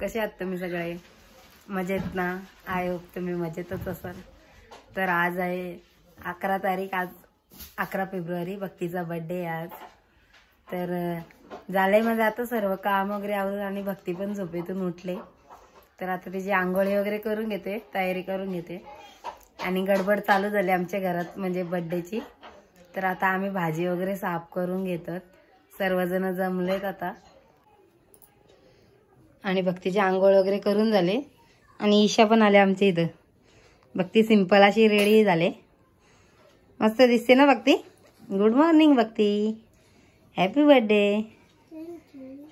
कसे आहात तुम्ही सगळे? मजेत ना? आय होप तुम्ही मजेतच असाल. तर आज आहे 11 तारीख, आज 11 फेब्रुवारी, भक्तीचा बर्थडे आज. तर झालंय माझं आता सर्व काम वगैरे आवरून आणि भक्ती पण झोपेतून उठले. तर आता तिची आंघोळी वगैरे करून घेते, तयारी करून घेते आणि गडबड चालू झाली आमच्या घरात म्हणजे बर्थडेची. तर आता आम्ही भाजी वगैरे साफ करून घेतात, सर्वजण जमलेत आता. आणि भक्तीची आंघोळ वगैरे करून झाले आणि ईशा पण आले आमच्या इथं. भक्ती सिंपल अशी रेडी झाले, मस्त दिसते ना भक्ती. गुड मॉर्निंग भक्ती, हॅपी बर्थडे.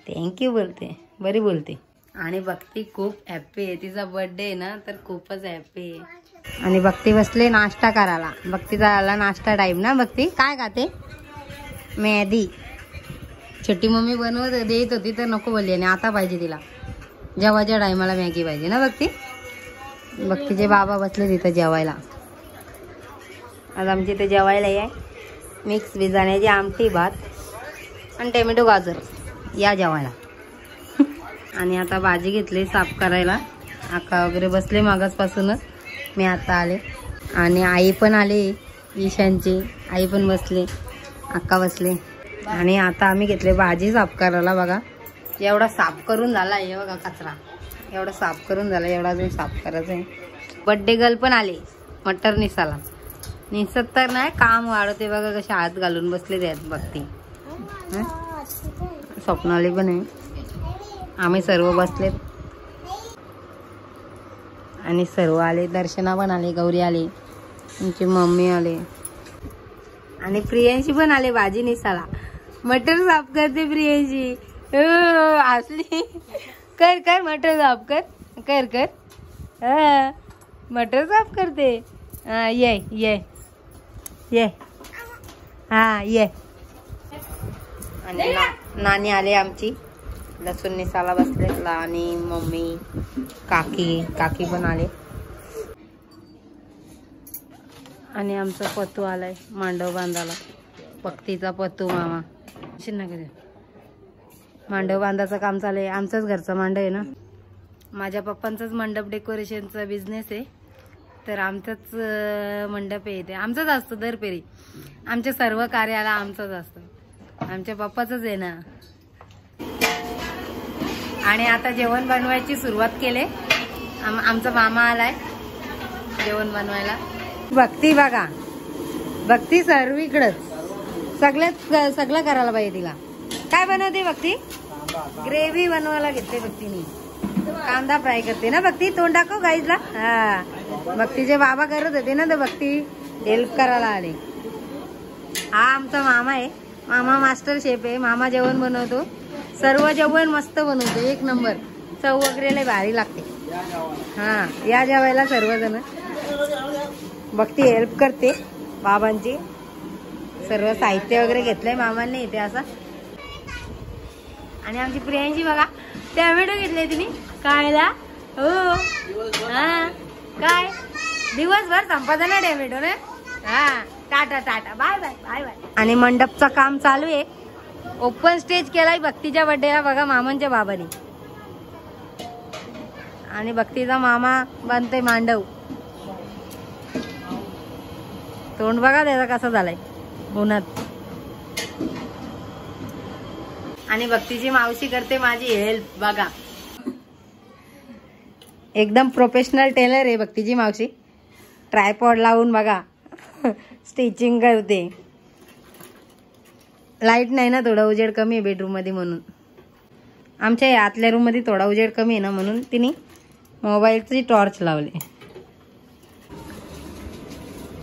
थँक्यू बोलते, बरी बोलते. आणि भक्ती खूप हॅप्पी आहे, तिचा बर्थडे आहे ना तर खूपच हॅप्पी आहे. आणि भक्ती बसले नाश्ता करायला. भक्तीचा आला नाश्ता टाईम ना. भक्ती काय खाते? मॅगी. छोटी मम्मी बनवत देत होती तर नको बोलली आणि आता पाहिजे तिला. जेवायच्या टायमाला मॅगी पाहिजे ना भक्ती. भक्तीचे बाबा बसले तिथं जेवायला. आज आमच्या इथे जेवायला आहे मिक्स बिजाण्याची आमटी, भात आणि टोमॅटो गाजर या जेवायला. आणि आता भाजी घेतली साफ करायला. आका वगैरे बसले मागासपासूनच, मी आता आले. आणि आई पण आले, ईशांची आई पण बसले, आका बसले. आणि आता आम्ही घेतले भाजी साफ करायला. बघा एवढा साफ करून झाला, हे बघा कचरा एवढा साफ करून झाला, एवढा अजून साफ करायचं आहे. बर्थडे गर्ल पण आले मटर निसाला. निसत तर नाही, काम वाढवते बघा कसे हात घालून बसले त्यात बघते. स्वप्नाली पण आहे. आम्ही सर्व बसलेत आणि सर्व आले. दर्शना पण आले, गौरी आले, तुमची मम्मी आले आणि प्रियांशी पण आले भाजी निसाला. मटर साफ करते प्रियांशी. असली कर कर मटर साफ कर, कर कर. मटर साफ करते. ये ये ये, हा ये. आणि नानी आले आमची, लसूण निसाला बसले. आणि मम्मी, काकी पण आले. आणि आमचा पतू आलाय मांडव बांधायला. भक्तीचा पतू मामा मांडव बांधायचं काम चालू आहे. आमचाच घरचा मांडव आहे ना, माझ्या पप्पांचाच मंडप डेकोरेशनचा बिझनेस आहे. तर आमचाच मंडप आहे, ते आमचाच असतो दरपेरी. आमच्या सर्व कार्याला आमचाच असतं, आमच्या पप्पाचंच आहे ना. आणि आता जेवण बनवायची सुरुवात केले. आमचा मामा आलाय जेवण बनवायला. भक्ती बघा, भक्ती सर्वीकडंच सगळं करायला पाहिजे तिला. काय बनवते भक्ती? ग्रेव्ही बनवायला घेतली भक्तीने. कांदा फ्राय करते ना भक्ती. तोंड दाखव गाईजला. हा, भक्तीचे बाबा करत होते ना तर भक्ती हेल्प करायला आले. हा आमचा मामा आहे, मामा मास्टर शेफ आहे. मामा जेवण बनवतो, सर्व जेवण मस्त बनवतो, एक नंबर. चव वगैरे लय भारी लागते. हा या जेवायला सर्वजण. भक्ती हेल्प करते बाबांची. सर्व साहित्य वगैरे घेतलंय मामांनी इथे असं. आणि आमची प्रियांशी बघा टोमॅटो घेतले तिने खायला. हो हा, काय दिवसभर संपादन ना टोमॅटो ना. हा tata tata, bye bye bye bye. आणि मंडपचं काम चालू आहे. ओपन स्टेज केलाय भक्तीच्या बर्थडेला बघा मामांच्या बाबांनी. आणि भक्तीचा मामा बांधतोय मांडव. तोंड बघा त्याचा कसा झालाय उन्हात. आणि भक्तीची मावशी करते माझी हेल्प बघा. एकदम प्रोफेशनल टेलर आहे भक्तीची मावशी. ट्रायपॉड लावून बघा स्टिचिंग करते. लाईट नाही ना, थोडा उजेड कमी आहे बेडरूम मध्ये म्हणून. आमच्या आतल्या रूम मध्ये थोडा उजेड कमी आहे ना म्हणून तिने मोबाईलची टॉर्च लावली.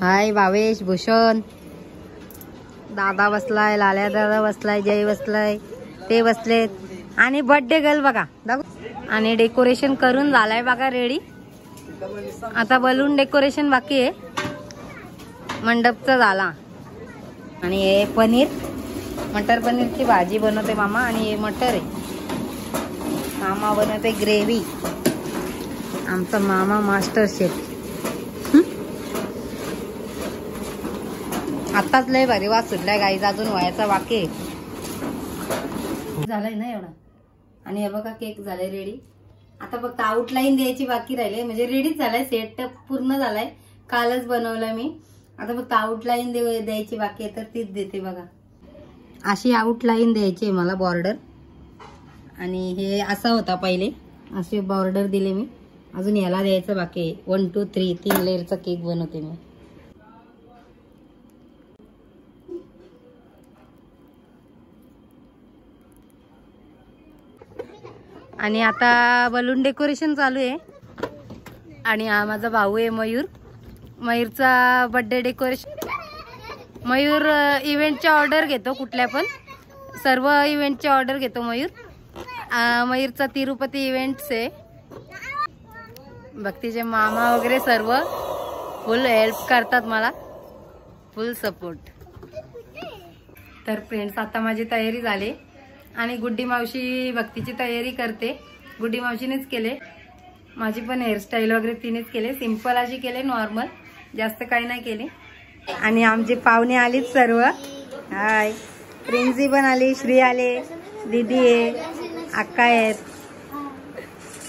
हाय भावेश, भूषण दादा बसलाय, लाल्या दादा बसलाय, जय बसलाय, ते बसलेत. आणि बर्थडे गर्ल बघा. आणि डेकोरेशन करून झालाय बघा रेडी. आता बलून डेकोरेशन बाकी आहे. मंडपचा झाला. आणि हे पनीर, मटर पनीरची भाजी बनवते मामा. आणि हे मटर आहे, मामा बनवते ग्रेव्ही. आमचा मामा मास्टर शेफ. आताच लय भारी वास सुटलाय गाईचा, अजून व्हायचा बाकी आहे. झालाय ना एवढा. आणि हे बघा केक झालाय रेडी. आता फक्त आउटलाईन द्यायची बाकी राहिली, म्हणजे रेडीच झालाय, सेटअप पूर्ण झालाय, कालच बनवलं मी. आता फक्त आउटलाईन द्यायची बाकी आहे, तर तीच देते बघा. अशी आउटलाईन द्यायची आहे मला बॉर्डर. आणि हे असा होता पहिले, असे बॉर्डर दिले मी. अजून याला द्यायचं बाकी आहे. 1 2 3 3 लेअरचा केक बनवते मी. आणि आता बलून डेकोरेशन चालू आहे. आणि हा माझा भाऊ आहे मयूर. मयूरचा बर्थडे डेकोरेशन. मयूर इव्हेंटच्या ऑर्डर घेतो, कुठल्या पण सर्व इव्हेंटच्या ऑर्डर घेतो मयूर. मयूरचा तिरुपती इव्हेंट्स आहे. भक्तीचे मामा वगैरे सर्व फुल हेल्प करतात मला, फुल सपोर्ट. तर फ्रेंड्स, आता माझी तयारी झाली आणि गुड्डी मावशी भक्तीची तयारी करते. गुड्डी मावशीनेच केले. माझी पण हेअरस्टाईल वगैरे तिनेच केले. सिंपल अशी केले, नॉर्मल, जास्त काही नाही केली. आणि आमचे पाहुणे आलीत सर्व. हाय, प्रिन्सी पण आली, श्री आले, दीदी आहे, अक्का आहेत.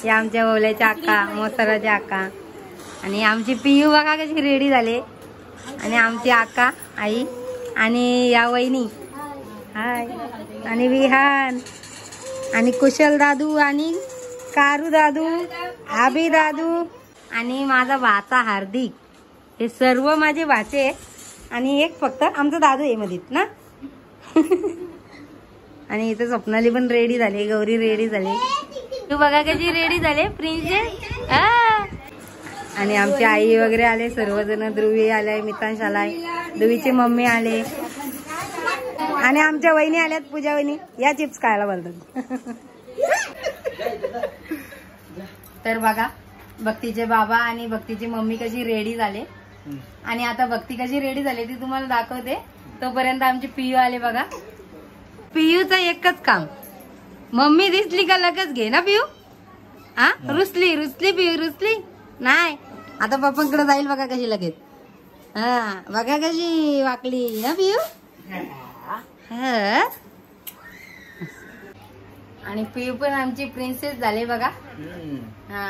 या आमच्या ओल्याच्या अक्का, मोसराच्या अक्का. आणि आमची पियू बघा कशी रेडी झाले. आणि आमची अक्का, आई, आणि या वहिनी, हाय, आणि विहान, आणि कुशल दादू, आणि कारू दादू, आबी दादू, आणि माझा भाचा हार्दिक. हे सर्व माझे भाचे. आणि एक फक्त आमचा दादू आहे मधीत ना. आणि इथे स्वप्नाली पण रेडी झाली, गौरी रेडी झाली. तू बघा कशी रेडी झाले प्रिन्सेस. आणि आमची आई वगैरे आले सर्वजण. ध्रुवी आलाय, मितांश आलाय, ध्रुवीची मम्मी आले, आणि आमच्या वहिनी आल्यात, पूजा वहिनी. या चिप्स खायला बोलतात. तर बघा भक्तीचे बाबा आणि भक्तीची मम्मी कशी रेडी झाले. आणि आता भक्ती कशी रेडी झाली ती तुम्हाला दाखवते. तोपर्यंत आमची पियू आले बघा. पियूचं एकच काम, मम्मी दिसली का लगेच घे ना पियू. हा, रुसली रुसली पियू, रुसली नाही. आता पप्पांकडे जाईल बघा कशी लगेच. हा बघा कशी वाकली ना पियू. आणि पियू पण आमची प्रिन्सेस झाले बघा. हा,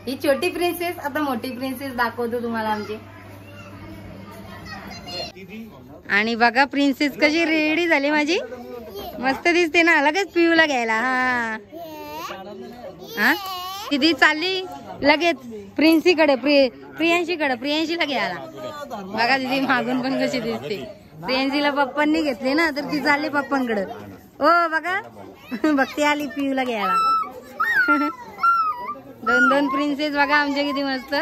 ही छोटी प्रिन्सेस. आता मोठी प्रिन्सेस दाखवतो तुम्हाला आमची. आणि बघा प्रिन्सेस कशी रेडी झाली माझी, मस्त दिसते ना. लगेच पियूला घ्यायला. हा हा, किती चालली लगेच प्रिन्सीकडे, प्रियांशीकडे, प्रियांशीला घ्यायला. बघा दिदी मागून पण कशी दिसते. प्रियांशीला पप्पांनी घेतले ना, तर ती चालली पप्पांकडे. ओ बघा भक्ती आली पियूला घ्यायला. 2 प्रिन्सेस बघा आमच्या किती मस्त.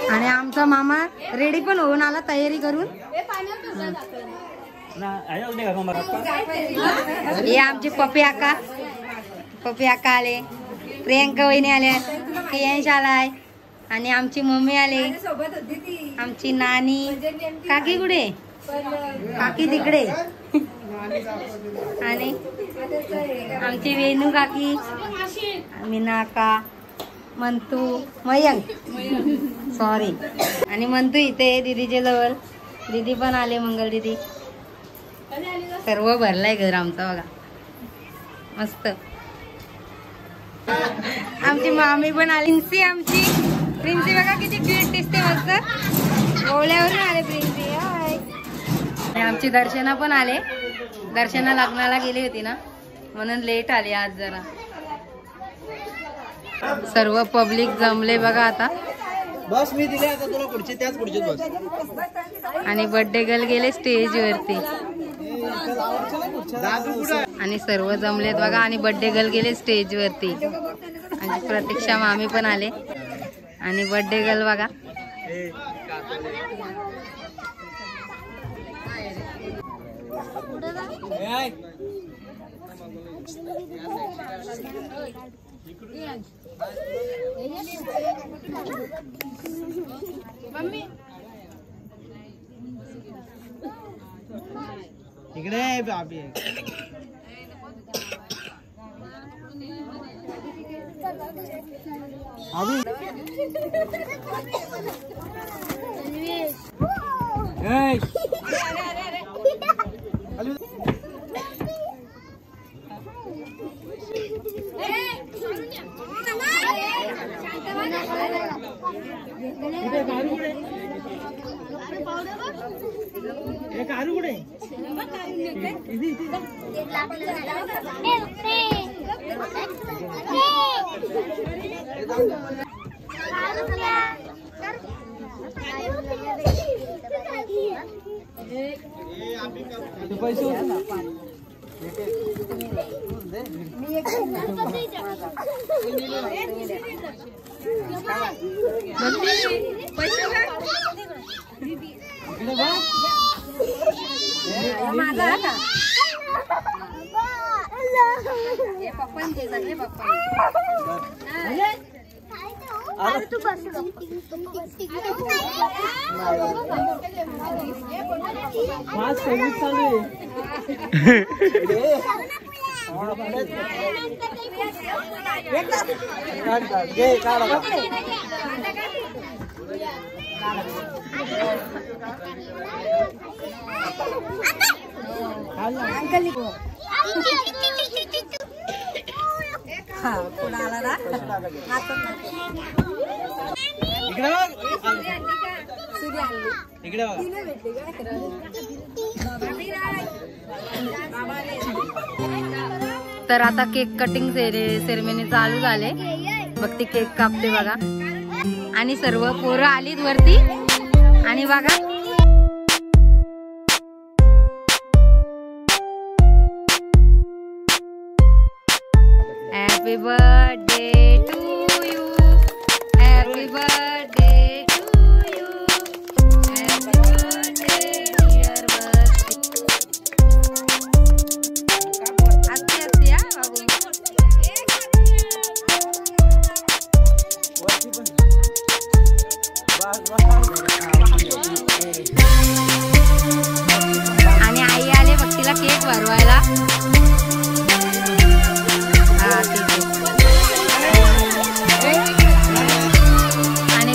आणि आमचा मामा रेडी पण होऊन आला तयारी करून. हे आमचे पप्पी अक्का, पप्पी अक्का आले, प्रियंका वहिनी आल्या, प्रियांश आलाय, आणि आमची मम्मी आले, आमची नानी. काकी कुठे? काकी तिकडे. आणि आमची वेणू काकी, मीना का, मंतू, मयंक, सॉरी, आणि मंतू इथे दीदीच्या जवळ. दीदी पण आले, मंगल दीदी. सर्व भरलाय घर आमचा बघा मस्त. आमची मामी पण आली. प्रिन्सी, आमची प्रिन्सी बघा किती क्यूट दिसते मस्त. ओवल्यावरून आले प्रिन्सी. हाय. आमची दर्शना पण आले. दर्शना लग्नाला गेली होती ना, म्हणून लेट आली आज जरा. सर्व पब्लिक जमले बघा आता. बस मी दिले, आता तुला पुढचे त्याच पुढचे बस. आणि बर्थडे गर्ल गेले स्टेज वरती. आणि सर्व जमलेत बघा. आणि बर्थडे गर्ल गेले स्टेज वरती. आणि प्रतीक्षा मामी पण आले. आणि बर्थडे गर्ल बघा. इकडे बाबी. कारू कुठे पैसे होते ना इकडे तर आता केक कटिंग सेरेमनी चालू झाले. भक्ती केक कापते बघा आणि सर्व पोरं आलीत वरती आणि बघा happy birthday to you, happy birthday to you, happy birthday dear birthday. असते असते हा बाबू. आणि आई आले भक्तीला केक भरवायला. आणि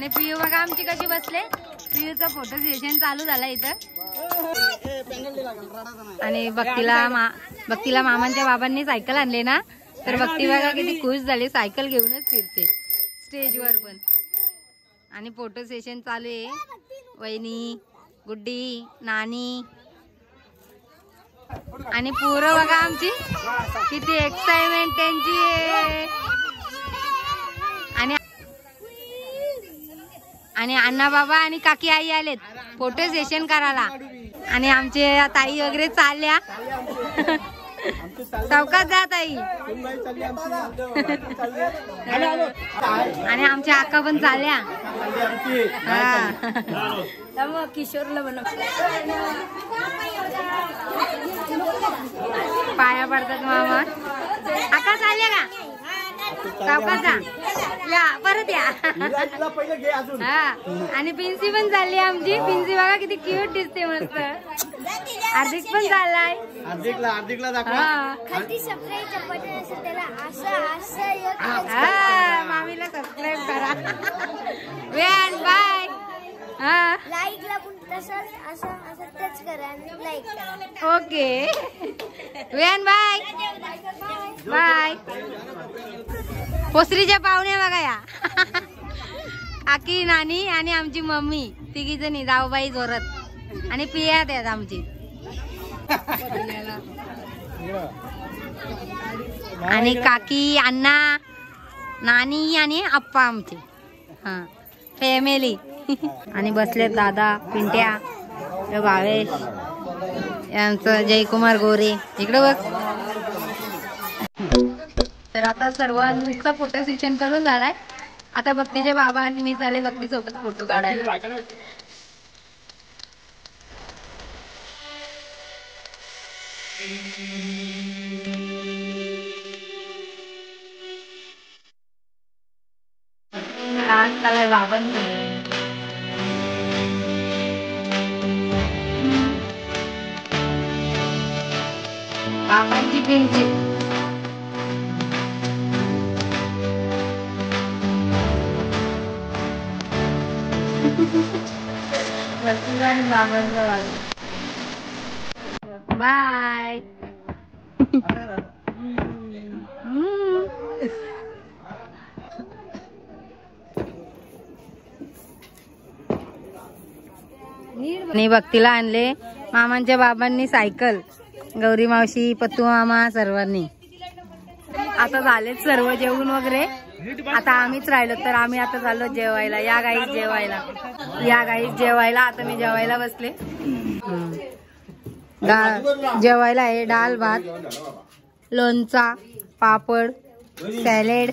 आणि पियू बघा आमची कशी बसले. पियूचं फोटो सेशन चालू झालं इथं. आणि भक्तीला मामांच्या बाबांनी सायकल आणले ना, तर भक्ती बघा किती खुश झाली. सायकल घेऊनच फिरते स्टेजवर पण. आणि फोटो सेशन चालू आहे. वहिनी, गुड्डी, नानी आणि पोरं बघा आमची किती एक्साइटमेंट त्यांची आहे. आणि अण्णा बाबा आणि काकी आई आलेत फोटो सेशन करायला. आणि आमचे ताई वगैरे चालल्या. चौकात जात आई. आणि आमच्या आका पण चालल्या. हा किशोरला बनव पाया पडतात मामा. आका चालल्या का चौकात जा. या परत या. हा आणि पिंसी पण चालली आमची. पिंसी बघा किती क्यूट दिसते मस्त. हार्दिक पण चाललाय. हार्दिकला दाखवा. मामीला सबस्क्राईब करा. वेन बाय. हा लाईकला पण तसंच असं टच करा लाईक करा. ओके वेन बाय बाय. पोसरीच्या पाहुणे बघा या. काकी, नानी आणि आमची मम्मी तिघी जणी जाऊबाई जोरत. आणि पियात आहेत आमची. आणि काकी, अण्णा, नानी आणि आप्पा आमचे. हा फॅमिली. आणि बसलेत दादा, पिंट्या, भावेश यांचं, जयकुमार गोरे. इकडे बघ. तर आता सर्वांचा फोटो सेशन करून झालाय. आता भक्तीचे बाबा आणि मी चाले भक्ती सोबत फोटो काढायला. बाबांची पिंची बाय. आणि भक्तीला आणले मामांच्या बाबांनी सायकल. गौरी मावशी, पत्तू मामा सर्वांनी. आता झालेत सर्व जेवून वगैरे. आता आम्हीच राहिलो. तर आम्ही आता चाललो जेवायला. या गाईच जेवायला. या गाईच जेवायला. आता मी जेवायला बसले. जेवायला आहे डाळ भात, लोणचा, पापड, सॅलेड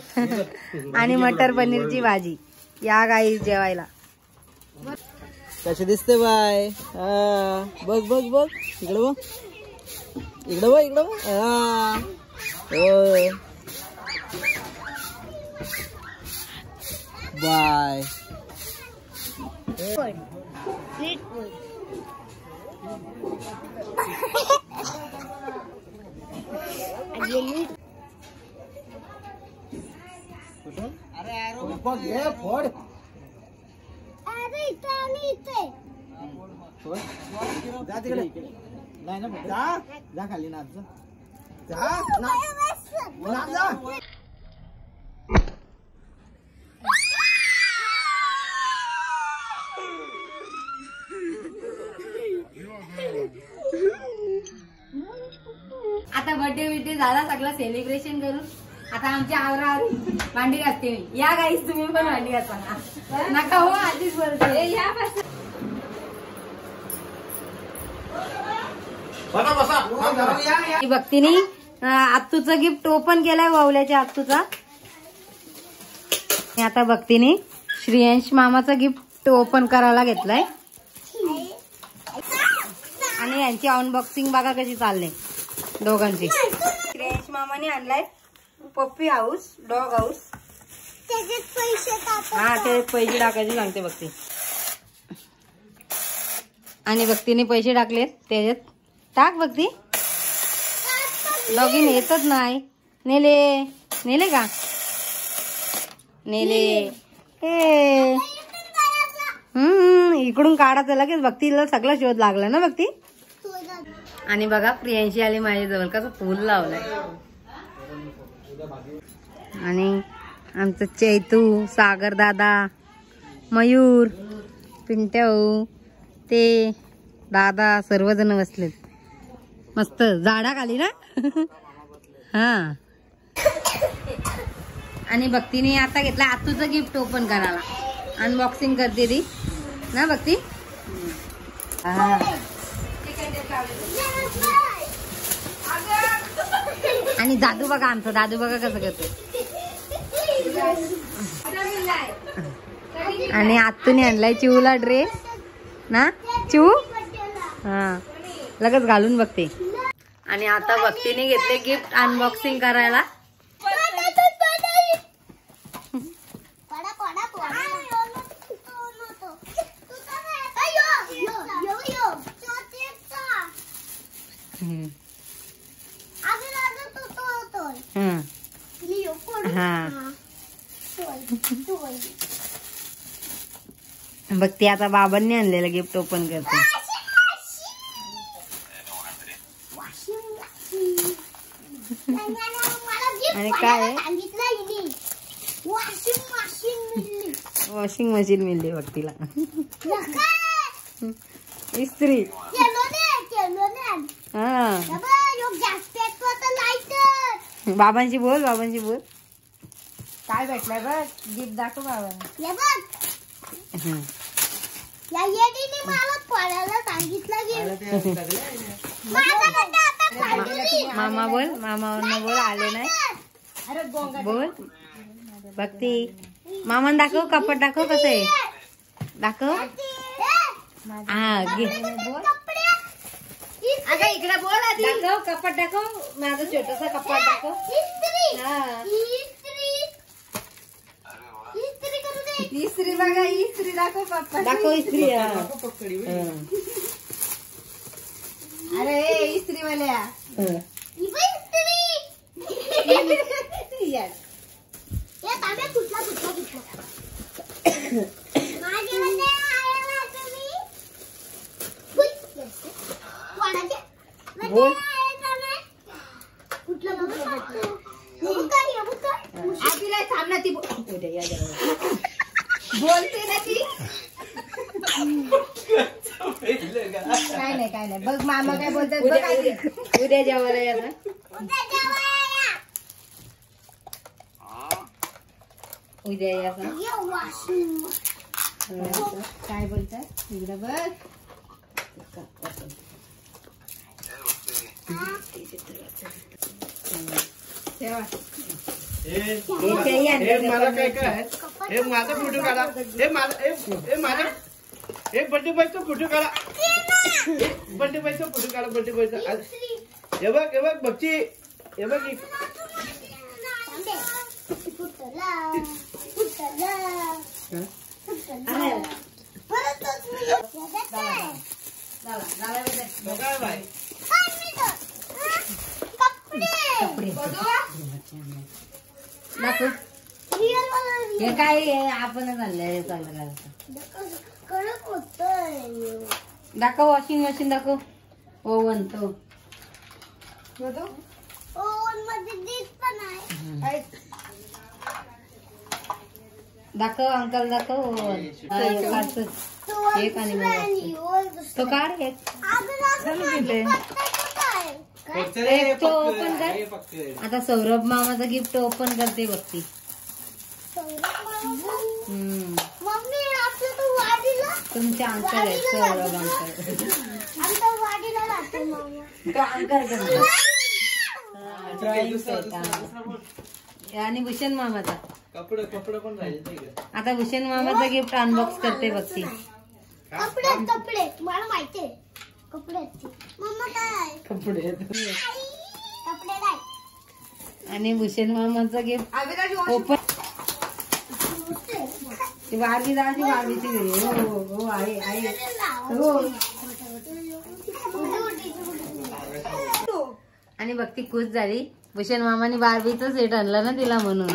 आणि मटर पनीरची भाजी. या गाईच जेवायला. कशी दिसते बाय. बघ बघ बघ इकडे बघ. इकडे बघ इकडे बघ. बाय. जा तिकडे. नाही ना जा खाली नाच जा. आता बर्थडे झाला सगळं सेलिब्रेशन करून. आता आमच्या आवरावर भांडी घासते मी. या गाईस तुम्ही पण भांडी घासा. नका हो आधीच बोलते. या भक्तीने आत्तूचं गिफ्ट ओपन केलाय. वावल्याच्या आत्तूचा. आता भक्तीने श्रेयांश मामाचा गिफ्ट ओपन करायला घेतलाय. आणि यांची अनबॉक्सिंग बघा कशी चालले दोघांची. श्रेयांश मामाने आणलाय पप्पी हाऊस, डॉग हाऊस. हा ते पैसे टाकायचे सांगते भक्ती. आणि भक्तीने पैसे टाकलेत त्याच्यात. टाक भक्ती. लॉगिन येतच नाही. नेले का? नेले. इकडून काढायचं लगेच भक्तीला सगळं शोध लागला ना भक्ती. आणि बघा प्रियांशी आली माझ्याजवळ, कसं फूल लावलंय. आणि आमचं चैतू, सागर दादा, मयूर, पिंट्याऊ, ते दादा सर्वजण बसलेत मस्त झाडाखाली ना. हा. आणि भक्तीने आता घेतला आतूचं गिफ्ट ओपन करायला. अनबॉक्सिंग करते ती ना भक्ती. हा. आणि दादू बघा, आमचा दादू बघा कसं करतो. आणि आतूने आणलाय चिवला ड्रेस ना चिवू. हा लगेच घालून बघते. आणि आता भक्तीने घेतले गिफ्ट अनबॉक्सिंग करायला. भक्ती आता बाबांनी आणलेलं गिफ्ट ओपन करते. आणि काय वॉशिंग मशीन मिळली भक्तीला. इस्त्री. हा. बाबांशी बोल, बाबांशी बोल. काय भेटलंय बघ गिफ्ट दाखव बाबा. मामा बोल, मामावरनं बोल. आले नाही बोल भक्ती. मामान दाखव, कपट दाखव कसं आहे दाखव. हा इकडे बोल आधी. दाखव कपट दाखव, माझं छोटस कपट दाखव. इस्त्री बघा, इस्त्री दाखव पप्पा. दाखव इस्त्री. अरे इस्त्री वाल्या. बोल. थांब ना ती बोलते ना ती. काय नाही काय नाही बघ मामा काय बोलतात बघ. उद्या जेवायला या ना. उद्या या काय बोलतात इकडं बघ. मला काय काय हे माझा फोटो काढा. हे माझा हे बर्थडे बॉयचा फोटो काढा. बर्थडे बॉयचा फोटो काढा. बर्थडे बॉयचा. हे बघ, हे बघ बघची. हे बघ हे काय आपणच आणलंय. चांगलं दाखव. वॉशिंग मशीन दाखव. ओव्हन तो दाखव. अंकल दाखव. ओव्हन एक आणि तो काढ. एक तो ओपन कर. आता सौरभ मामाचं गिफ्ट ओपन करते बघती. तुमचे अंकल आहेत सौरभ अंकल. आणि भूषण मामाचा कपडे पण राहिले. आता भूषण मामाचं गिफ्ट अनबॉक्स करते बघती. कपडे मला माहिती आहे. कपडे कपडे आणि भूषण मामाचं गिफ्ट ओपन. ती बारबी जायची बारबीची घरी. हो हो आहे आहे हो. आणि भक्ती खुश झाली. भूषण मामाने बारबीचं सेट आणलं ना तिला म्हणून.